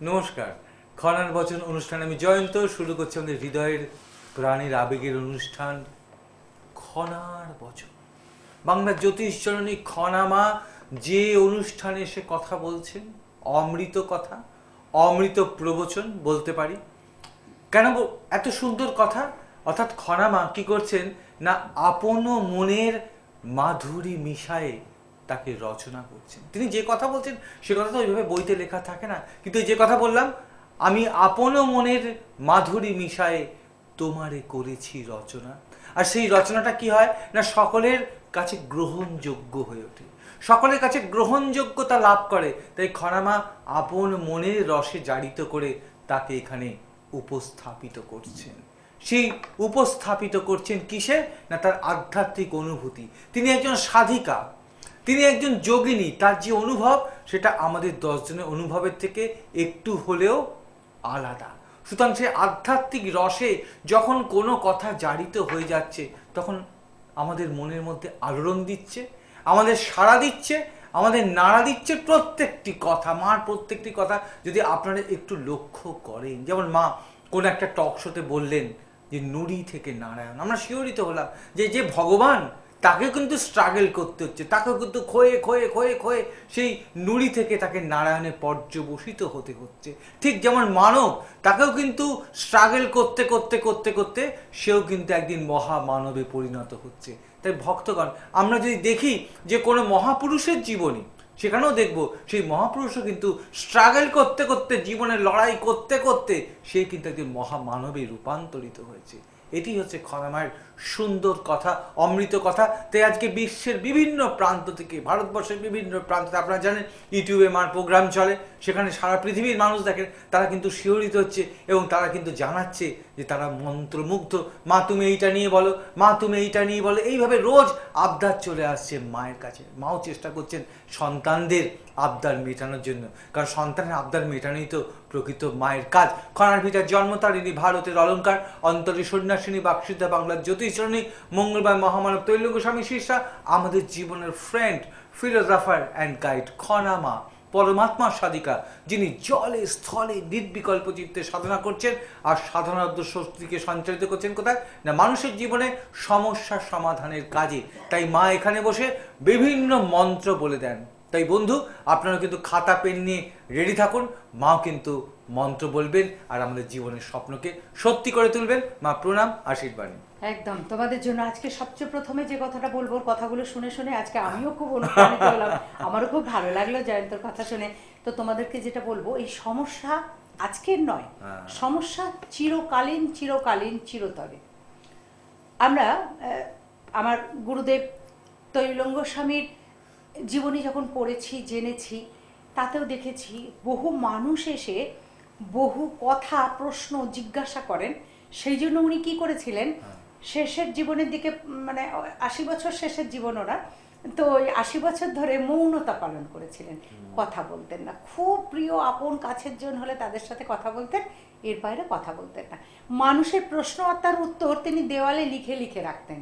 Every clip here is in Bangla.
নমস্কার। খনার বচন অনুষ্ঠানে আমি জয়ন্ত শুরু করছি আমাদের হৃদয়ের প্রাণীর আবেগের অনুষ্ঠান খনার বচন। বাংলার জ্যোতিষ জননী খনামা যে অনুষ্ঠানে এসে কথা বলছেন, অমৃত কথা, অমৃত প্রবচন বলতে পারি। কেন এত সুন্দর কথা? অর্থাৎ খনামা কি করছেন না, আপন মনের মাধুরী মিশায়ে তাকে রচনা করছেন। তিনি যে কথা বলছেন সে কথা তো ওইভাবে বইতে লেখা থাকে না, কিন্তু যে কথা বললাম, আমি আপন মনের মাধুরী মিশায়ে তোমারে করেছি রচনা। আর সেই রচনাটা কি হয় না, সকলের কাছে গ্রহণযোগ্য হয়ে ওঠে, সকলের কাছে গ্রহণযোগ্যতা লাভ করে। তাই খনামা আপন মনের রসে জারিত করে তাকে এখানে উপস্থাপিত করছেন। সেই উপস্থাপিত করছেন কিসে না, তার আধ্যাত্মিক অনুভূতি। তিনি একজন সাধিকা, তিনি একজন যোগিনী। তার যে অনুভব সেটা আমাদের 10 জনের অনুভবের থেকে একটু হলেও আলাদা। সুতরাং সেই আধ্যাত্মিক রসে যখন কোনো কথা জারিত হয়ে যাচ্ছে, তখন আমাদের মনের মধ্যে আলোড়ন দিচ্ছে, আমাদের সাড়া দিচ্ছে, আমাদের নাড়া দিচ্ছে প্রত্যেকটি কথা। মার প্রত্যেকটি কথা যদি আপনারা একটু লক্ষ্য করেন, যেমন মা কোনো একটা টক শোতে বললেন যে নুড়ি থেকে নারায়ণ, আমরা শিহরিত হলাম যে যে ভগবান তাকে কিন্তু স্ট্রাগল করতে হচ্ছে, তাকে কিন্তু ক্ষয়ে ক্ষয়ে ক্ষয়ে ক্ষয়ে সেই নুড়ি থেকে তাকে নারায়ণে পর্যবসিত হতে হচ্ছে। ঠিক যেমন মানব, তাকেও কিন্তু স্ট্রাগল করতে করতে করতে করতে সেও কিন্তু একদিন মহামানবে পরিণত হচ্ছে। তাই ভক্তগণ, আমরা যদি দেখি যে কোনো মহাপুরুষের জীবনী, সেখানেও দেখব সেই মহাপুরুষও কিন্তু স্ট্রাগল করতে করতে, জীবনের লড়াই করতে করতে সে কিন্তু একজন মহামানবে রূপান্তরিত হয়েছে। এটি হচ্ছে খনামায়ের সুন্দর কথা, অমৃত কথা। তাই আজকে বিশ্বের বিভিন্ন প্রান্ত থেকে, ভারতবর্ষের বিভিন্ন প্রান্ত থেকে, আপনারা জানেন ইউটিউবে মার প্রোগ্রাম চলে, সেখানে সারা পৃথিবীর মানুষ দেখেন, তারা কিন্তু শিহরিত হচ্ছে এবং তারা কিন্তু জানাচ্ছে যে তারা মন্ত্রমুগ্ধ। মা তুমি এইটা নিয়ে বলো, মা তুমি এইটা নিয়ে বলো, এইভাবে রোজ আবদার চলে আসছে মায়ের কাছে। মাও চেষ্টা করছেন সন্তানদের আবদার মেটানোর জন্য, কারণ সন্তানের আবদার মেটানোই তো প্রকৃত মায়ের কাজ। খনার ভিটার জন্মতারিণী, ভারতের অলঙ্কার, অন্তরী সন্ন্যাসিনী, বাকসিদ্ধা, বাংলার জ্যোতিষরণী, মঙ্গলবার মহামানব তৈলঙ্গ স্বামী শিষ্যা, আমাদের জীবনের friend, philosopher and guide Khonama, পরমাত্মা সাধিকা, যিনি জলে স্থলে নির্বিকল্প চিত্তে সাধনা করছেন। আর সাধনার শক্তিকে সঞ্চালিত করছেন কোথায় না, মানুষের জীবনে সমস্যা সমাধানের কাজে। তাই মা এখানে বসে বিভিন্ন মন্ত্র বলে দেন। তাই বন্ধু, আপনারা কিন্তু খাতা পেন নিয়ে রেডি থাকুন। মাও কিন্তু মন্ত্র বলবেন আর আমাদের জীবনের স্বপ্নকে সত্যি করে তুলবেন। মা প্রণাম, আশীর্বাদ। একদম তোমাদের জন্য আজকে সবচেয়ে প্রথমে যে কথাটা বলবো, কথাগুলো শুনে শুনে আজকে আমিও খুব অনুপ্রাণিত হলাম, আমারও খুব ভালো লাগলো জয়ন্তর কথা শুনে। তো তোমাদেরকে যেটা বলবো, এই সমস্যা আজকের নয়, সমস্যা চিরকালীন চিরকালীন চিরতরে। আমরা আমার গুরুদেব তৈলঙ্গ স্বামীর জীবনী যখন পড়েছি, জেনেছি, তাতেও দেখেছি বহু মানুষ এসে বহু কথা প্রশ্ন জিজ্ঞাসা করেন। সেই জন্য উনি কী করেছিলেন, শেষের জীবনের দিকে, মানে 80 বছর শেষের জীবন ওরা, তো ওই 80 বছর ধরে মৌনতা পালন করেছিলেন, কথা বলতেন না। খুব প্রিয় আপন কাছের জন হলে তাদের সাথে কথা বলতেন, এর বাইরে কথা বলতেন না। মানুষের প্রশ্ন আর তার উত্তর তিনি দেওয়ালে লিখে লিখে রাখতেন।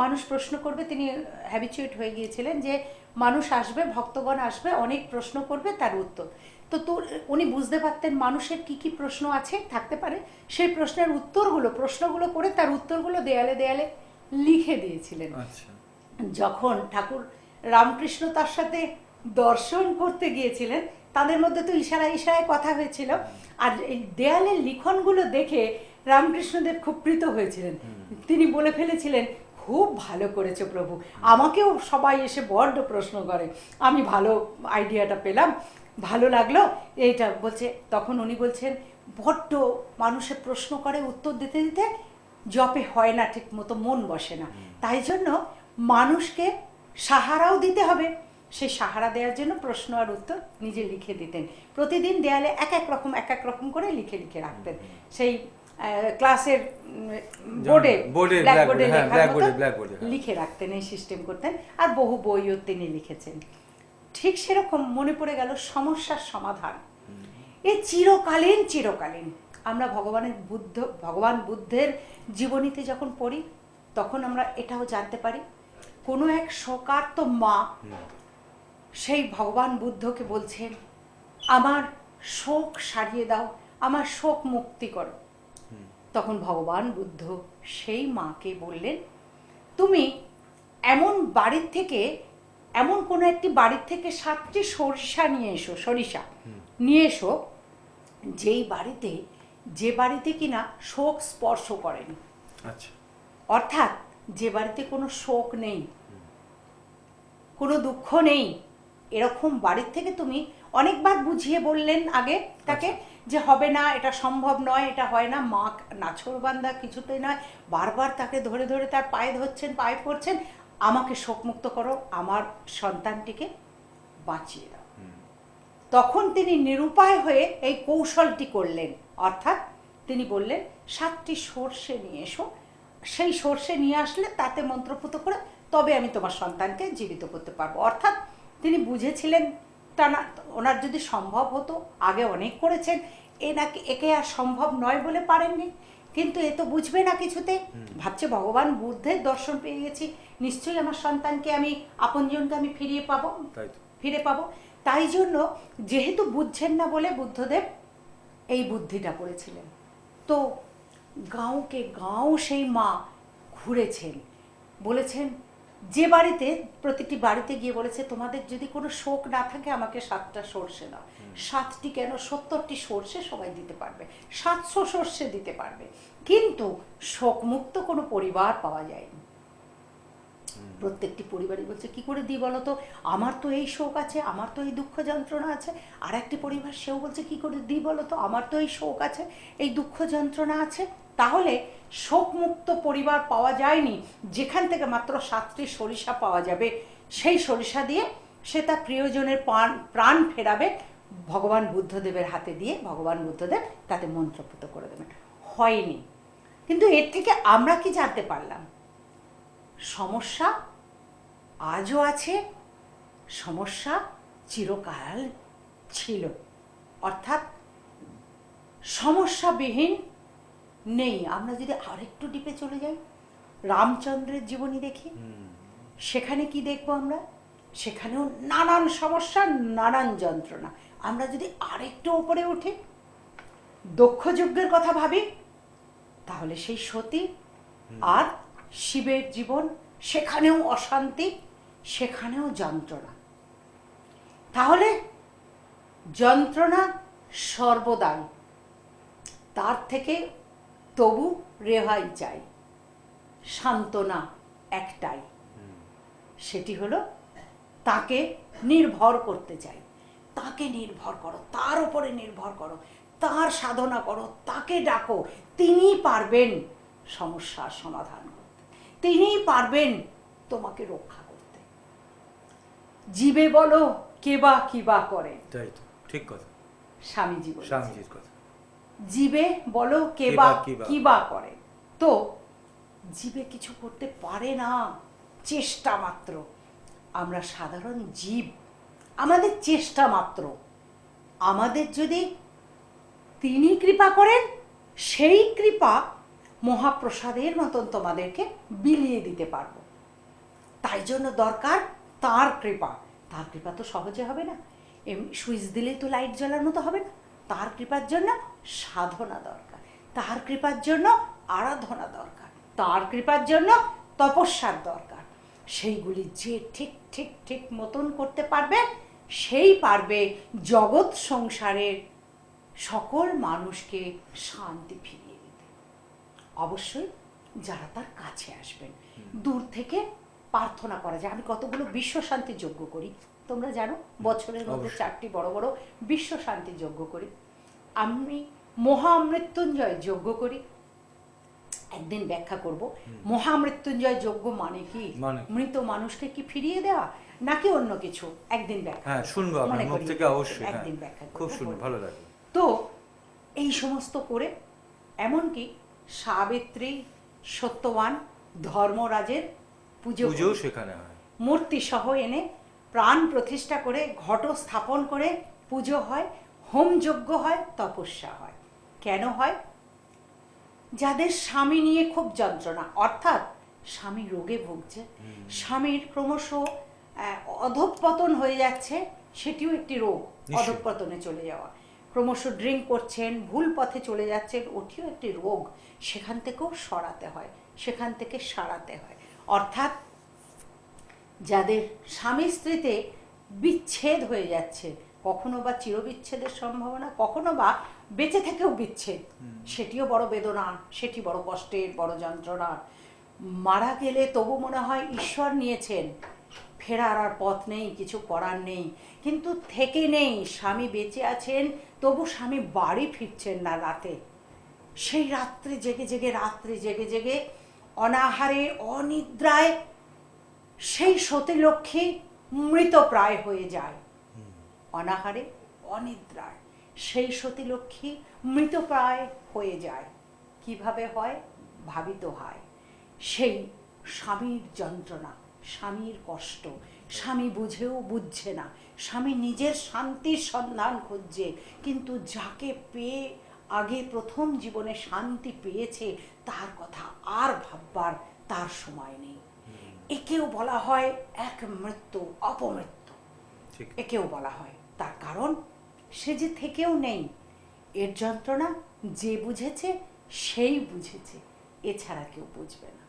মানুষ প্রশ্ন করবে, তিনি হ্যাবিচুয়েট হয়ে গিয়েছিলেন যে মানুষ আসবে, ভক্তগণ আসবে, অনেক প্রশ্ন করবে, তার উত্তর তো উনি বুঝতে পারতেন মানুষের কি কি প্রশ্ন আছে, থাকতে পারে, সেই প্রশ্নের উত্তরগুলো, প্রশ্নগুলো করে তার উত্তরগুলো দেয়ালে দেয়ালে লিখে দিয়েছিলেন। যখন ঠাকুর রামকৃষ্ণ তার সাথে দর্শন করতে গিয়েছিলেন, তাদের মধ্যে তো ইশারায় ইশারায় কথা হয়েছিল, আর এই দেয়ালের লিখনগুলো দেখে রামকৃষ্ণদেব খুব প্রীত হয়েছিলেন। তিনি বলে ফেলেছিলেন, খুব ভালো করেছো প্রভু, আমাকেও সবাই এসে বড্ড প্রশ্ন করে, আমি ভালো আইডিয়াটা পেলাম, ভালো লাগলো এইটা বলছে। তখন উনি বলছেন, বড্ড মানুষে প্রশ্ন করে, উত্তর দিতে দিতে জপে হয় না ঠিক মতো, মন বসে না, তাই জন্য মানুষকে সাহারাও দিতে হবে। সেই সাহারা দেওয়ার জন্য প্রশ্ন আর উত্তর নিজে লিখে দিতেন। প্রতিদিন দেয়ালে এক এক রকম করে লিখে লিখে রাখতেন। সেই ক্লাসের বোর্ডে, ব্ল্যাকবোর্ডে লিখে রাখতেন, এই সিস্টেম করতেন। আর বহু বইও তিনি লিখেছেন। ঠিক সেরকম মনে পড়ে গেল সমস্যার সমাধান, এ চিরকালীন চিরকালীন। আমরা ভগবান বুদ্ধের জীবনীতে যখন পড়ি, তখন আমরা এটাও জানতে পারি, কোনো এক শোকার্ত মা সেই ভগবান বুদ্ধকে বলছেন, আমার শোক সারিয়ে দাও, আমার শোক মুক্তি করো। তখন ভগবান বুদ্ধ সেই মাকে বললেন, তুমি এমন বাড়ির থেকে, এমন কোনো একটি বাড়ির থেকে 7টি সরিষা নিয়ে এসো, সরিষা নিয়ে এসো, যে বাড়িতে কিনা শোক স্পর্শ করেনি। আচ্ছা, অর্থাৎ যে বাড়িতে কোনো শোক নেই, কোনো দুঃখ নেই, এরকম বাড়ির থেকে তুমি, অনেকবার বুঝিয়ে বললেন আগে তাকে যে হবে না, এটা সম্ভব নয়, এটা হয় না, মা নাছোড়বান্দা কিছুতেই নয়, বারবার তাকে ধরে ধরে তার পায়ে ধরছেন, পায়ে পড়ছেন, আমাকে শোকমুক্ত করো, আমার সন্তানটিকে বাঁচিয়ে দাও। তখন তিনি নিরুপায় হয়ে এই কৌশলটি করলেন, অর্থাৎ তিনি বললেন 7টি সর্ষে নিয়ে এসো, সেই সর্ষে নিয়ে আসলে তাতে মন্ত্রপুত করে তবে আমি তোমার সন্তানকে জীবিত করতে পারবো। অর্থাৎ তিনি বুঝেছিলেন তা না, ওনার যদি সম্ভব হতো, আগে অনেক করেছেন, একে আর সম্ভব নয় বলে পারেননি, কিন্তু এ তো বুঝবে না কিছুতে, ভাবছে ভগবান বুদ্ধের দর্শন পেয়ে গেছি, নিশ্চয়ই আমার সন্তানকে আমি, আপনজনকে আমি ফিরে পাবো। তাই জন্য যেহেতু বুঝছেন না বলে বুদ্ধদেব এই বুদ্ধিটা করেছিলেন। তো গাঁওকে গাঁও সেই মা ঘুরেছেন, বলেছেন যে বাড়িতে, প্রতিটি বাড়িতে গিয়ে বলেছে তোমাদের যদি কোনো শোক না থাকে আমাকে 7টা সর্ষে দাও। 7টি কেন, 70টি সর্ষে সবাই দিতে পারবে, 700 সর্ষে দিতে পারবে, কিন্তু শোকমুক্ত কোনো পরিবার পাওয়া যায়নি। প্রত্যেকটি পরিবারই বলছে কি করে দিই বলো তো, আমার তো এই শোক আছে, আমার তো এই দুঃখ যন্ত্রণা আছে। আর একটি পরিবার সেও বলছে কি করে দিই বলো তো, আমার তো এই শোক আছে, এই দুঃখ যন্ত্রণা আছে। তাহলে শোকমুক্ত পরিবার পাওয়া যায়নি, যেখান থেকে মাত্র 7টি সরিষা পাওয়া যাবে, সেই সরিষা দিয়ে সে তার প্রিয়জনের প্রাণ ফেরাবে, ভগবান বুদ্ধদেবের হাতে দিয়ে ভগবান বুদ্ধদেব তাতে মন্ত্রপুত করে দেবেন। হয়নি। কিন্তু এর থেকে আমরা কি জানতে পারলাম? সমস্যা আজও আছে, সমস্যা চিরকাল ছিল, অর্থাৎ সমস্যাবিহীন নেই। আমরা যদি আরেকটু ডিপে চলে যাই, রামচন্দ্রের জীবনী দেখি, সেখানে কি দেখবো আমরা? সেখানেও নানান সমস্যা, নানান যন্ত্রণা। আমরা যদি আরেকটু উপরে উঠি, দক্ষ যজ্ঞের কথা ভাবি, তাহলে সেই সতী আর শিবের জীবন, সেখানেও অশান্তি, সেখানেও যন্ত্রণা। তাহলে যন্ত্রণা সর্বদাই, তার থেকে তবু রেহাই চাই, সান্ত্বনা একটাই, সেটি হলো তাকে নির্ভর করতে চাই। তাকে নির্ভর করো, তার উপরে নির্ভর করো, তার সাধনা করো, তাকে ডাকো, তিনিই পারবেন সমস্যার সমাধান করতে, তিনিই পারবেন তোমাকে রক্ষা করতে। জীবে বলো কেবা কিবা করে, তাই তো, ঠিক কথা, স্বামীজির কথা। জীবে বলো কেবা কিবা করে, তো জীবে কিছু করতে পারে না, চেষ্টা মাত্র। আমরা সাধারণ জীব, আমাদের চেষ্টা মাত্র। আমাদের যদি তিনি কৃপা করেন, সেই কৃপা মহাপ্রসাদের মতন তোমাদেরকে বিলিয়ে দিতে পারবো। তাই জন্য দরকার তার কৃপা। তার কৃপা তো সহজে হবে না, এমনি সুইচ দিলেই তো লাইট জ্বালানো তো হবে না। তার কৃপার জন্য সাধনা দরকার, তার কৃপার জন্য আরাধনা দরকার, তার কৃপার জন্য তপস্যার দরকার। সেইগুলি যে ঠিক ঠিক ঠিক মতন করতে পারবে, সেই পারবে জগৎ সংসারের সকল মানুষকে শান্তি ফিরিয়ে দিতে। অবশ্যই যারা তার কাছে আসবেন। দূর থেকে প্রার্থনা করা যায়। আমি কতগুলো বিশ্ব শান্তি যজ্ঞ করি, তোমরা জানো, বছরের মধ্যে 4টি বড় বড় বিশ্ব শান্তি যজ্ঞ করি। আমি মহামৃত্যুঞ্জয় যজ্ঞ করি, একদিন ব্যাখ্যা করব মহামৃত্যুঞ্জয় যজ্ঞ মানে কি, মৃত মানুষকে কি ফিরিয়ে দেওয়া নাকি অন্য কিছু, একদিন ব্যাখ্যা। হ্যাঁ, শুনবো আপনার মুখ থেকে অবশ্যই, একদিন ব্যাখ্যা খুব শুনবো, ভালো লাগে। তো এই সমস্ত করে, এমনকি সাবিত্রী, সত্যবান, ধর্মরাজের পুজো সেখানে হয়, মূর্তি সহ এনে প্রাণ প্রতিষ্ঠা করে, ঘট স্থাপন করে পুজো হয়, হোম যজ্ঞ হয়, তপস্যা হয়। কেন হয়? যাদের স্বামী নিয়ে খুব যন্ত্রণা, অর্থাৎ স্বামী রোগে ভুগছে, স্বামীর ক্রমশ অধঃপতন হয়ে যাচ্ছে, সেটিও একটি রোগ, অধঃপতনে চলে যাওয়া। ক্রমশ ড্রিঙ্ক করছেন, ভুল পথে চলে যাচ্ছেন, ওটিও একটি রোগ, সেখান থেকেও সরাতে হয়, সেখান থেকে সারাতে হয়। অর্থাৎ যাদের স্বামী স্ত্রীতে বিচ্ছেদ হয়ে যাচ্ছে, কখনো বা চিরবিচ্ছেদের সম্ভাবনা, কখনো বা বেঁচে থেকেও বিচ্ছেদ, সেটিও বড় বেদনা, সেটি বড় কষ্টের, বড় যন্ত্রণার। মারা গেলে তবু মনে হয় ঈশ্বর নিয়েছেন, ফেরার আর পথ নেই, কিছু করার নেই, কিন্তু থেকে নেই, স্বামী বেঁচে আছেন, তবু স্বামী বাড়ি ফিরছেন না রাতে। সেই রাত্রে জেগে জেগে, রাত্রে জেগে জেগে, অনাহারে অনিদ্রায় সেই সতীলক্ষ্মী মৃতপ্রায় হয়ে যায়। অনাহারে অনিদ্রায় সেই সতীলক্ষ্মী মৃতপ্রায় হয়ে যায়। কিভাবে হয়? ভাবিত হয়। সেই স্বামীর যন্ত্রণা, স্বামীর কষ্ট, স্বামী বুঝেও বুঝছে না, স্বামী নিজের শান্তির সন্ধান খুঁজছে, কিন্তু যাকে পেয়ে আগে প্রথম জীবনে শান্তি পেয়েছে তার কথা আর ভাববার তার সময় নেই। একেও বলা হয় এক মৃত্যু, অপমৃত্যু, একেও বলা হয়। তার কারণ সে যে থেকেও নেই। এর যন্ত্রণা যে বুঝেছে সেই বুঝেছে, এছাড়া কেউ বুঝবে না।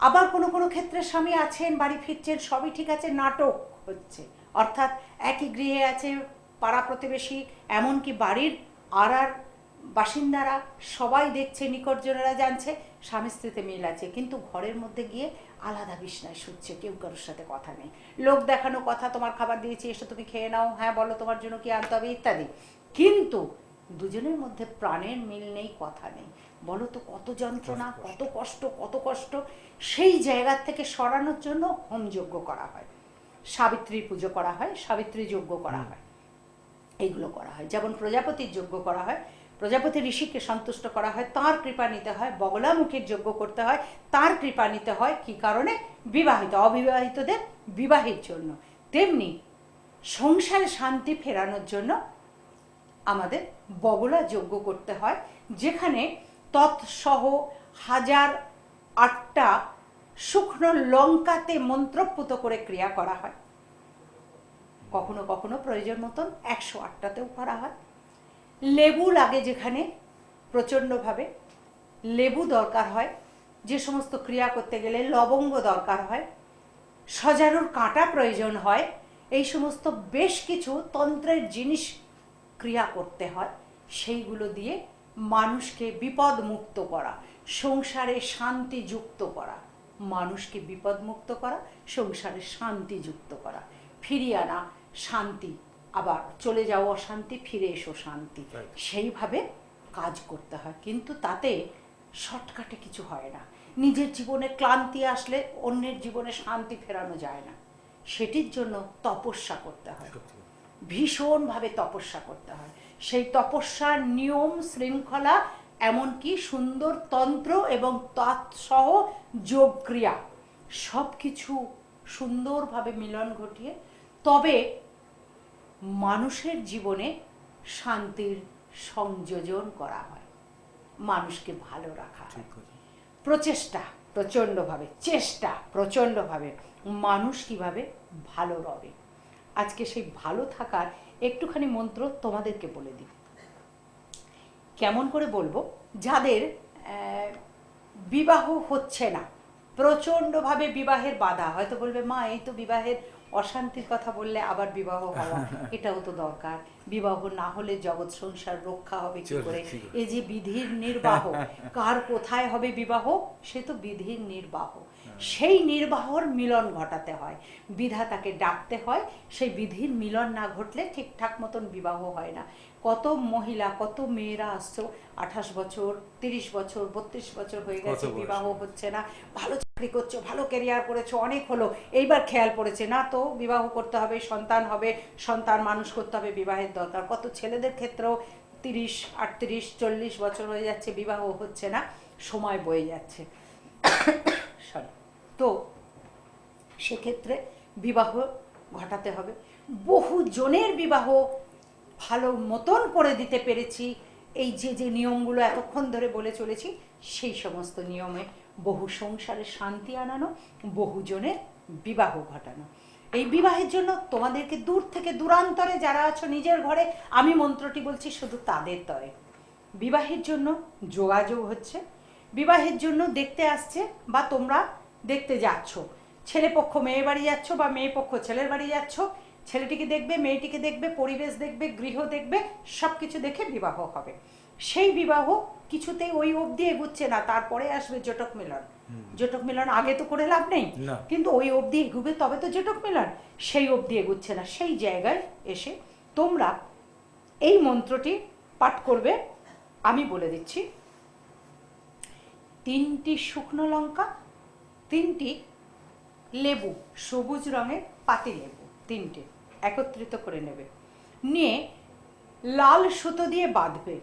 আবার কোনো কোনো ক্ষেত্রে স্বামী আছেন, বাড়ি ফিরছেন, সবই ঠিক আছে, নাটক হচ্ছে, অর্থাৎ একই গৃহে আছে, পাড়া প্রতিবেশী, এমনকি বাড়ির আর বাসিন্দারা সবাই দেখছে, নিকটজনেরা জানছে স্বামী স্ত্রীতে মিল আছে, কিন্তু ঘরের মধ্যে গিয়ে আলাদা বিছনায় শুচ্ছে, কেউ কারোর সাথে কথা নেই, লোক দেখানো কথা, তোমার খাবার দিয়েছি এসে তুমি খেয়ে নাও, হ্যাঁ বলো তোমার জন্য কি আনতে হবে ইত্যাদি, কিন্তু দুজনের মধ্যে প্রাণের মিল নেই, কথা নেই। বলো তো কত যন্ত্রণা, কত কষ্ট, কত কষ্ট। সেই জায়গার থেকে সরানোর জন্য হোমযজ্ঞ করা হয়, সাবিত্রী পুজো করা হয়, সাবিত্রী যজ্ঞ করা হয়, এইগুলো করা হয়। যেমন প্রজাপতির যজ্ঞ করা হয়, প্রজাপতি ঋষিকে সন্তুষ্ট করা হয়, তাঁর কৃপা নিতে হয়। বগলামুখীর যজ্ঞ করতে হয়, তাঁর কৃপা নিতে হয়, কি কারণে? বিবাহিত, অবিবাহিতদের বিবাহের জন্য। তেমনি সংসারে শান্তি ফেরানোর জন্য আমাদের বগলা যজ্ঞ করতে হয়, যেখানে তৎসহ 1008টা শুকনো লঙ্কাতে মন্ত্রপুত করে ক্রিয়া করা হয়। কখনো কখনো প্রয়োজন মতন 108টাতেও করা হয়। লেবু লাগে যেখানে, প্রচণ্ডভাবে লেবু দরকার হয়। যে সমস্ত ক্রিয়া করতে গেলে লবঙ্গ দরকার হয়, সজারুর কাঁটা প্রয়োজন হয়, এই সমস্ত বেশ কিছু তন্ত্রের জিনিস ক্রিয়া করতে হয়। সেইগুলো দিয়ে মানুষকে বিপদমুক্ত করা, সংসারে শান্তিযুক্ত করা, মানুষকে বিপদমুক্ত করা, সংসারে শান্তিযুক্ত করা, ফিরিয়ে আনা শান্তি, আবার চলে যাও অশান্তি, ফিরে এসো শান্তি, সেইভাবে কাজ করতে হয়। কিন্তু তাতে শর্টকাটে কিছু হয় না। নিজের জীবনে ক্লান্তি আসলে অন্যের জীবনে শান্তি ফেরানো যায় না। সেটির জন্য তপস্যা করতে হয়, ভীষণভাবে তপস্যা করতে হয়। সেই তপস্যার নিয়ম শৃঙ্খলা, এমনকি সুন্দর তন্ত্র এবং তৎসহ যোগক্রিয়া, সব কিছু সুন্দরভাবে মিলন ঘটিয়ে তবে মানুষের জীবনে শান্তির সংযোজন করা হয়, মানুষকে ভালো রাখা হয়। প্রচেষ্টা প্রচণ্ডভাবে, চেষ্টা প্রচণ্ডভাবে, মানুষ কিভাবে ভালো রবে। আজকে সেই ভালো থাকার একটুখানি মন্ত্র তোমাদেরকে বলে দিই। কেমন করে বলবো? যাদের বিবাহ হচ্ছে না, প্রচণ্ডভাবে বিবাহের বাধা, হয়তো বলবে মা এই তো বিবাহের অশান্তির কথা বললে, আবার বিবাহ হওয়া, এটাও তো দরকার, বিবাহ না হলে জগৎ সংসার রক্ষা হবে কি করে? এই যে বিধির নির্বাহ, কার কোথায় হবে বিবাহ, সে তো বিধির নির্বাহ, সেই নির্বাহর মিলন ঘটাতে হয়, বিধাতাকে ডাকতে হয়, সেই বিধির মিলন না ঘটলে ঠিকঠাক মতন বিবাহ হয় না। কত মহিলা, কত মেয়েরা আসছো, 28 বছর, 30 বছর, 32 বছর হয়ে গেছে, বিবাহ হচ্ছে না, ভালো চাকরি করছো, ভালো ক্যারিয়ার করেছো, অনেক হলো, এইবার খেয়াল পড়েছে না তো বিবাহ করতে হবে, সন্তান হবে, সন্তান মানুষ করতে হবে, বিবাহের দরকার। কত ছেলেদের ক্ষেত্রেও 30, 38, 40 বছর হয়ে যাচ্ছে, বিবাহ হচ্ছে না, সময় বয়ে যাচ্ছে। সরি। তো সেক্ষেত্রে বিবাহ ঘটাতে হবে। বহু জনের বিবাহ ভালো মতন করে দিতে পেরেছি, এই যে যে নিয়মগুলো এতক্ষণ ধরে বলে চলেছি, সেই সমস্ত নিয়মে বহু সংসারে শান্তি আনানো, বহুজনের বিবাহ ঘটানো। এই বিবাহের জন্য তোমাদেরকে দূর থেকে দূরান্তরে যারা আছো নিজের ঘরে, আমি মন্ত্রটি বলছি শুধু তাদের তরে। বিবাহের জন্য যোগাযোগ হচ্ছে, বিবাহের জন্য দেখতে আসছে বা তোমরা দেখতে যাচ্ছ, ছেলে পক্ষ মেয়ে বাড়ি যাচ্ছ বা মেয়ে পক্ষ ছেলের বাড়ি যাচ্ছ, ছেলেটিকে দেখবে, মেয়েটিকে দেখবে, পরিবেশ দেখবে, গৃহ দেখবে, সব কিছু দেখে বিবাহ হবে। সেই বিবাহ কিছুতেই ওই অবধি এগুচ্ছে না, তারপরে আসবে জটক মিলন। জটক মিলন আগে তো করে লাভ নেই, না। কিন্তু ওই অবধি এগুবে তবে তো জটক মিলন, সেই অবধি এগুচ্ছে না। সেই জায়গায় এসে তোমরা এই মন্ত্রটি পাঠ করবে। আমি বলে দিচ্ছি, 3টি শুকনো লঙ্কা, 3টি লেবু, সবুজ রঙের পাতি লেবু 3টে একত্রিত করে নেবে, নিয়ে লাল সুতো দিয়ে বাঁধবে,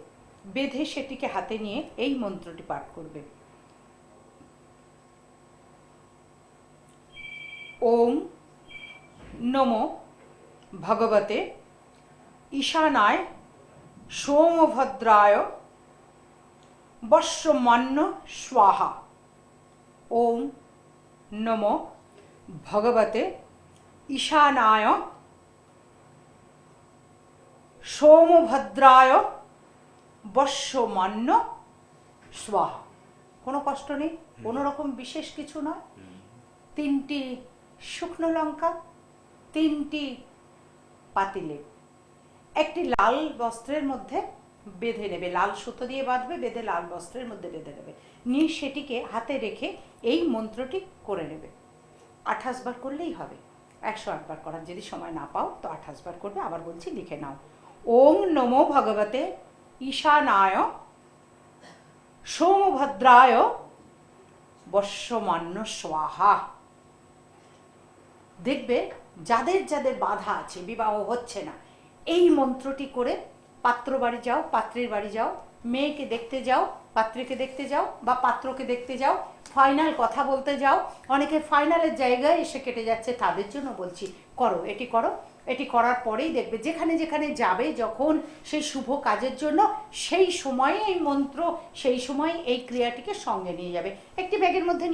বেঁধে সেটিকে হাতে নিয়ে এই মন্ত্রটি পাঠ করবে। ওম নমো ভগবতে ঈশানায় সোমভদ্রায় বর্ষমান্য স্বাহা। ওম নমো ভগবতে ঈশানায় সোমভদ্রায় বর্ষমান্য স্বাহা। কোনো কষ্ট নেই, কোনো রকম বিশেষ কিছু নয়। 3টি শুকনো লঙ্কা, 3টি পাতিলেবু, একটি লাল বস্ত্রের মধ্যে বেঁধে নেবে, লাল সুতো দিয়ে বাঁধবে, বেঁধে লাল বস্ত্রের মধ্যে বেঁধে নেবে, নিয়ে সেটিকে হাতে রেখে এই মন্ত্রটি করে নেবে। 28 বার করলেই হবে, 108 বার করার যদি সময় না পাও তো 28 বার করবে। আবার বলছি, লিখে নাও। ওম নমো ভগবতে ঈশানায় সোমভদ্রায় বর্ষমান্য স্বাহা। দেখবে যাদের যাদের বাধা আছে, বিবাহ হচ্ছে না, এই মন্ত্রটি করে পাত্র বাড়ি যাও, পাত্রের বাড়ি যাও, মেয়েকে দেখতে যাও, পাত্রীকে দেখতে যাও বা পাত্রকে দেখতে যাও, ফাইনাল কথা বলতে যাও। অনেকে ফাইনালের জায়গায় এসে কেটে যাচ্ছে, তাদের জন্য বলছি করো, এটি করো। এটি করার পরেই দেখবে যেখানে যেখানে যাবে যখন সেই শুভ কাজের জন্য, সেই সময়ে এই মন্ত্র, সেই সময় এই ক্রিয়াটিকে সঙ্গে নিয়ে যাবে। একটি ব্যাগের মধ্যে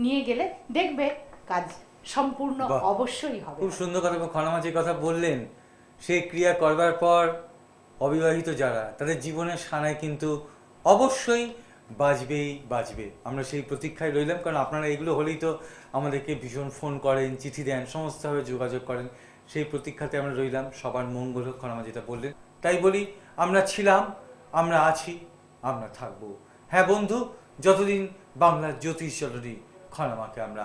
নিয়ে গেলে দেখবে কাজ সম্পূর্ণ বাহ, অবশ্যই হবে। খুব সুন্দর কথা এবং খনামা যে কথা বললেন, সেই ক্রিয়া করবার পর অবিবাহিত যারা, তাদের জীবনের সানায় কিন্তু অবশ্যই বাজবেই বাজবে। আমরা সেই প্রতীক্ষায় রইলাম, কারণ আপনারা এগুলো হলেই তো আমাদেরকে ভীষণ ফোন করেন, চিঠি দেন, সমস্তভাবে যোগাযোগ করেন। সেই প্রতীক্ষাতে আমরা রইলাম, সবার মঙ্গল হোক, খনামা যেটা বললেন। তাই বলি, আমরা ছিলাম, আমরা আছি, আমরা থাকবো। হ্যাঁ বন্ধু, যতদিন বাংলার জ্যোতিষ জননী খনামাকে আমরা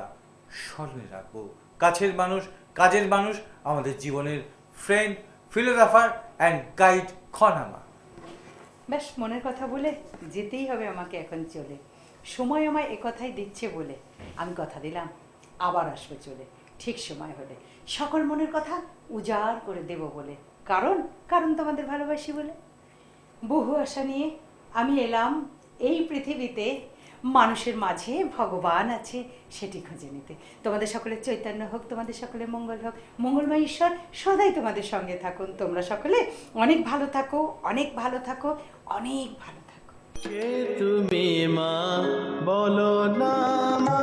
স্মরণে রাখবো। কাছের মানুষ, কাজের মানুষ, আমাদের জীবনের friend, philosopher and guide Khonama. ব্যাস, মনের কথা বলে যেতেই হবে আমাকে এখন চলে। সময় আমায় একথাই দিচ্ছে বলে আমি কথা দিলাম আবার আসবে চলে, ঠিক সময় হলে সকল মনের কথা উজাড় করে দেব বলে। কারণ তোমাদের ভালোবাসি বলে। বহু আশা নিয়ে আমি এলাম এই পৃথিবীতে, মানুষের মাঝে ভগবান আছে সেটি খুঁজে নিতে। তোমাদের সকলের চৈতন্য হোক, তোমাদের সকলের মঙ্গল হোক, মঙ্গলময় ঈশ্বর সদাই তোমাদের সঙ্গে থাকুন। তোমরা সকলে অনেক ভালো থাকো, অনেক ভালো থাকো, অনেক ভালো থাকো। কে তুমি মা, বলো না মা।